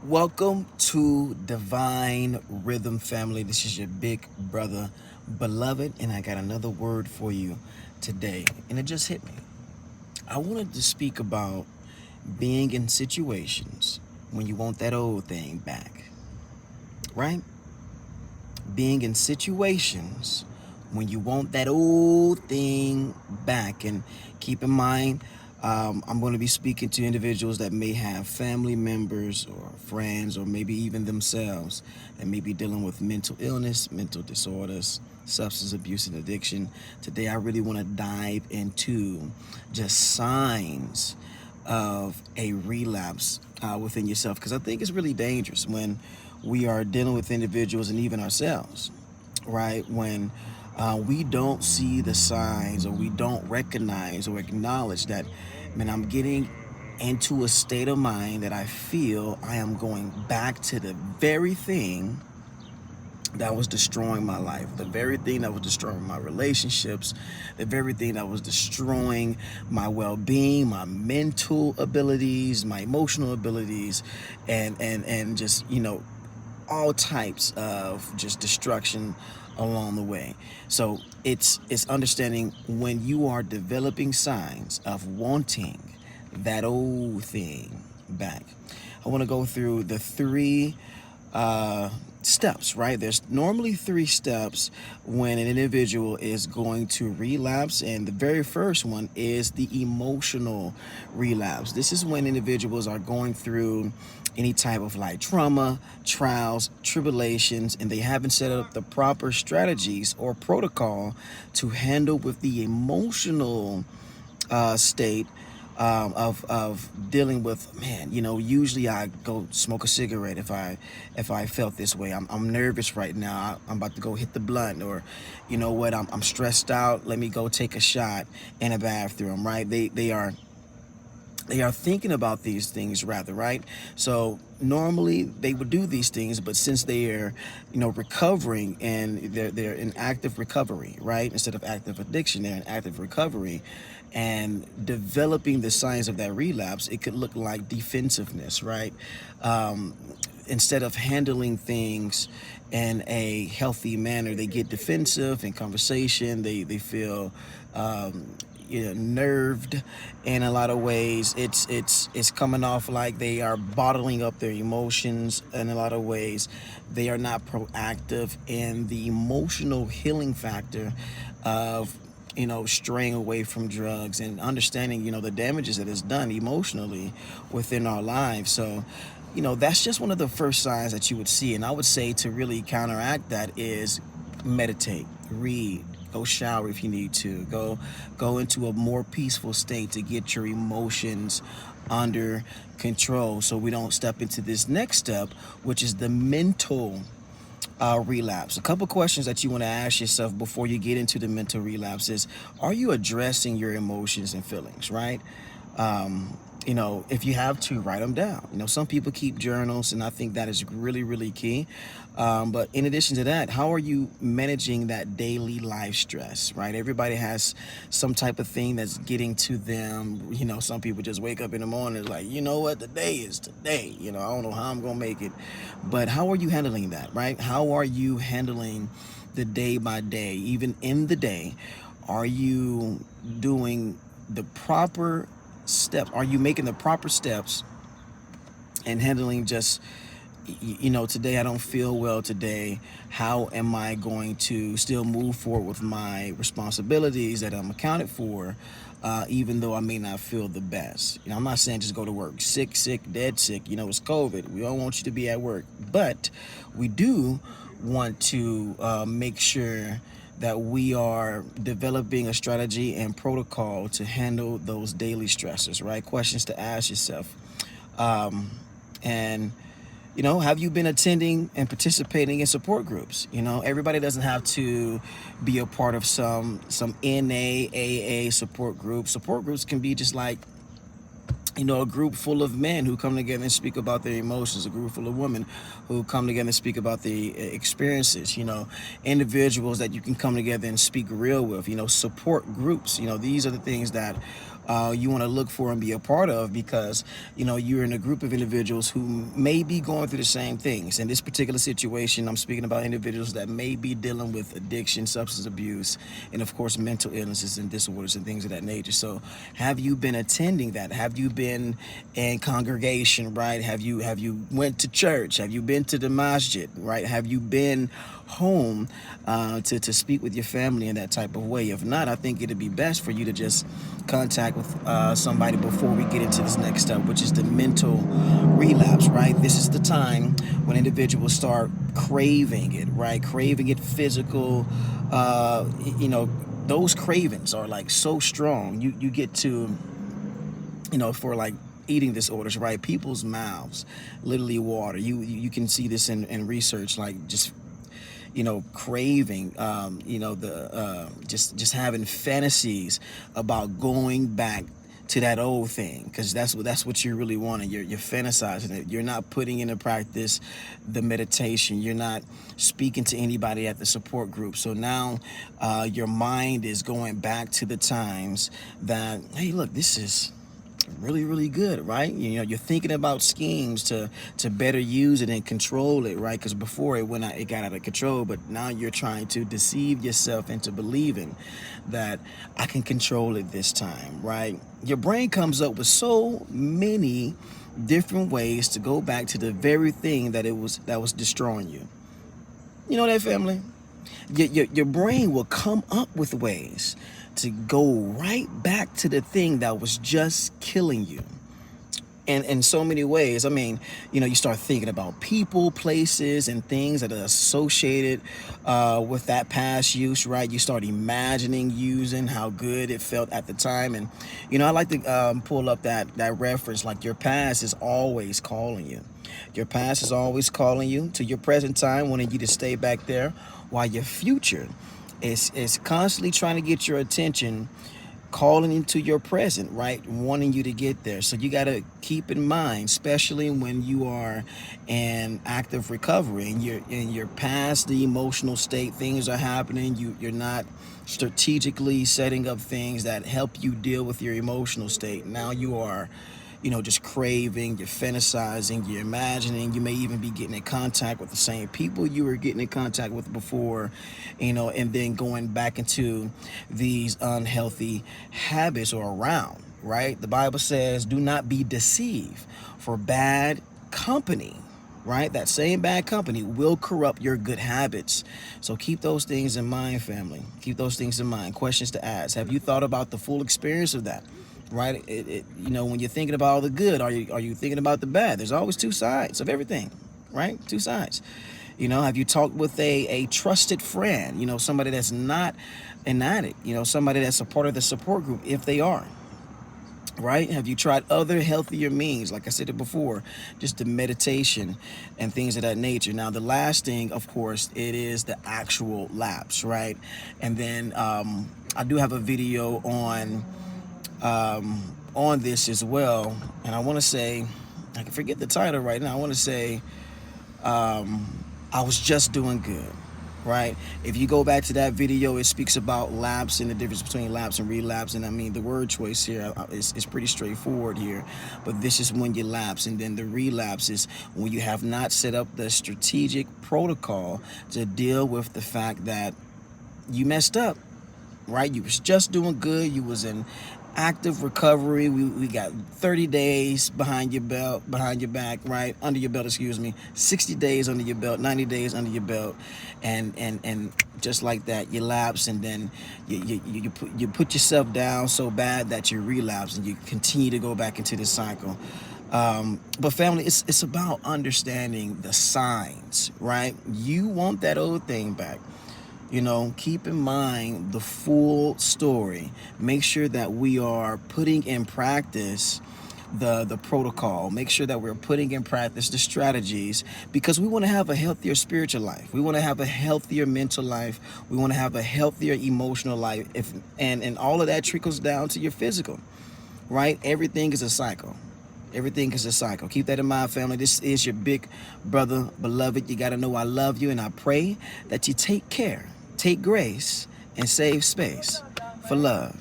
Welcome to Divine Rhythm Family. This is your big brother, beloved, and I got another word for you today. And it just hit me. I wanted to speak about being in situations when you want that old thing back, right? Being in situations when you want that old thing back. And keep in mind, I'm going to be speaking to individuals that may have family members or friends or maybe even themselves that may be dealing with mental illness, mental disorders, substance abuse, and addiction. Today, I really want to dive into just signs of a relapse within yourself, because I think it's really dangerous when we are dealing with individuals and even ourselves, right? When we don't see the signs, or we don't recognize or acknowledge that, man, I'm getting into a state of mind that I feel I am going back to the very thing that was destroying my life, the very thing that was destroying my relationships, the very thing that was destroying my well-being, my mental abilities, my emotional abilities, and just, all types of just destruction along the way. So it's understanding when you are developing signs of wanting that old thing back. I want to go through the three steps, right? There's normally three steps when an individual is going to relapse, and the very first one is the emotional relapse. This is when individuals are going through any type of like trauma, trials, tribulations, and they haven't set up the proper strategies or protocol to handle with the emotional state of dealing with, man, usually I go smoke a cigarette if I felt this way. I'm nervous right now. I'm about to go hit the blunt, or you know what, I'm stressed out. Let me go take a shot in a bathroom, right? They are thinking about these things, rather, right? So normally they would do these things, but since they are, recovering, and they're in active recovery, right? Instead of active addiction, they're in active recovery, and developing the signs of that relapse. It could look like defensiveness, right? Instead of handling things in a healthy manner, they get defensive in conversation. They feel nerved in a lot of ways. It's coming off like they are bottling up their emotions in a lot of ways. They are not proactive in the emotional healing factor of straying away from drugs, and understanding the damages that it's done emotionally within our lives. So that's just one of the first signs that you would see. And I would say, to really counteract that, is meditate, read, go shower if you need to, go into a more peaceful state to get your emotions under control, so we don't step into this next step, which is the mental relapse. A couple questions that you want to ask yourself before you get into the mental relapse is: are you addressing your emotions and feelings, right? If you have to, write them down. Some people keep journals, and I think that is really, really key. But in addition to that, how are you managing that daily life stress, right? Everybody has some type of thing that's getting to them. Some people just wake up in the morning, like, you know what, the day is today. I don't know how I'm going to make it. But how are you handling that, right? How are you handling the day by day, even in the day? Are you doing the proper steps? Are you making the proper steps and handling just, today I don't feel well today. How am I going to still move forward with my responsibilities that I'm accounted for, even though I may not feel the best? I'm not saying just go to work sick, dead sick. It's COVID. We don't want you to be at work, but we do want to make sure that we are developing a strategy and protocol to handle those daily stressors, right? Questions to ask yourself. And have you been attending and participating in support groups? Everybody doesn't have to be a part of some NAAA support groups. Support groups can be just like, a group full of men who come together and speak about their emotions, a group full of women who come together and speak about the experiences, individuals that you can come together and speak real with, support groups. These are the things that you want to look for and be a part of, because you're in a group of individuals who may be going through the same things. In this particular situation, I'm speaking about individuals that may be dealing with addiction, substance abuse, and of course mental illnesses and disorders and things of that nature. So have you been attending that? Have you been in congregation, right? Have you went to church? Have you been to the masjid, right? Have you been home to speak with your family in that type of way? If not, I think it'd be best for you to just contact with somebody before we get into this next step, which is the mental relapse, right? This is the time when individuals start craving it, right? Craving it physical, those cravings are like so strong. You get to, for like eating disorders, right? People's mouths literally water. You can see this in research, like just craving, just having fantasies about going back to that old thing, because that's what you're really wanting. You're fantasizing it. You're not putting into practice the meditation. You're not speaking to anybody at the support group. So now your mind is going back to the times that, hey, look, this is really, really good, right? You're thinking about schemes to better use it and control it, right? Because before it got out of control, but now you're trying to deceive yourself into believing that I can control it this time, right? Your brain comes up with so many different ways to go back to the very thing that was destroying you. You know that, family? Your brain will come up with ways to go right back to the thing that was just killing you. And in so many ways, I mean, you start thinking about people, places, and things that are associated with that past use, right? You start imagining using how good it felt at the time. And, I like to pull up that reference, like your past is always calling you. Your past is always calling you to your present time, wanting you to stay back there, while your future is constantly trying to get your attention, calling into your present, right? Wanting you to get there. So you got to keep in mind, especially when you are in active recovery and you're past the emotional state, things are happening, you're not strategically setting up things that help you deal with your emotional state. Now you are just craving, you're fantasizing, you're imagining, you may even be getting in contact with the same people you were getting in contact with before, and then going back into these unhealthy habits or around, right? The Bible says, do not be deceived, for bad company, right? That same bad company will corrupt your good habits. So keep those things in mind, family. Keep those things in mind. Questions to ask. Have you thought about the full experience of that? Right? When you're thinking about all the good, are you thinking about the bad? There's always two sides of everything, right? Two sides. Have you talked with a trusted friend, somebody that's not an addict, somebody that's a part of the support group, if they are, right? Have you tried other healthier means? Like I said it before, just the meditation and things of that nature. Now, the last thing, of course, it is the actual lapse, right? And then I do have a video on this as well, and I want to say, I can forget the title right now. I want to say, I was just doing good, right? If you go back to that video, it speaks about lapse and the difference between lapse and relapse. And I mean, the word choice here is pretty straightforward here, but this is when you lapse, and then the relapse is when you have not set up the strategic protocol to deal with the fact that you messed up, right? You was just doing good. You was in active recovery. We got 30 days behind your back, right? Under your belt, 60 days under your belt, 90 days under your belt. And just like that, you lapse, and then you put yourself down so bad that you relapse, and you continue to go back into this cycle. But family, it's about understanding the signs, right? You want that old thing back. Keep in mind the full story. Make sure that we are putting in practice the protocol. Make sure that we're putting in practice the strategies, because we want to have a healthier spiritual life. We want to have a healthier mental life. We want to have a healthier emotional life. And all of that trickles down to your physical, right? Everything is a cycle. Everything is a cycle. Keep that in mind, family. This is your big brother, beloved. You got to know I love you, and I pray that you take care, take grace, and save space for love.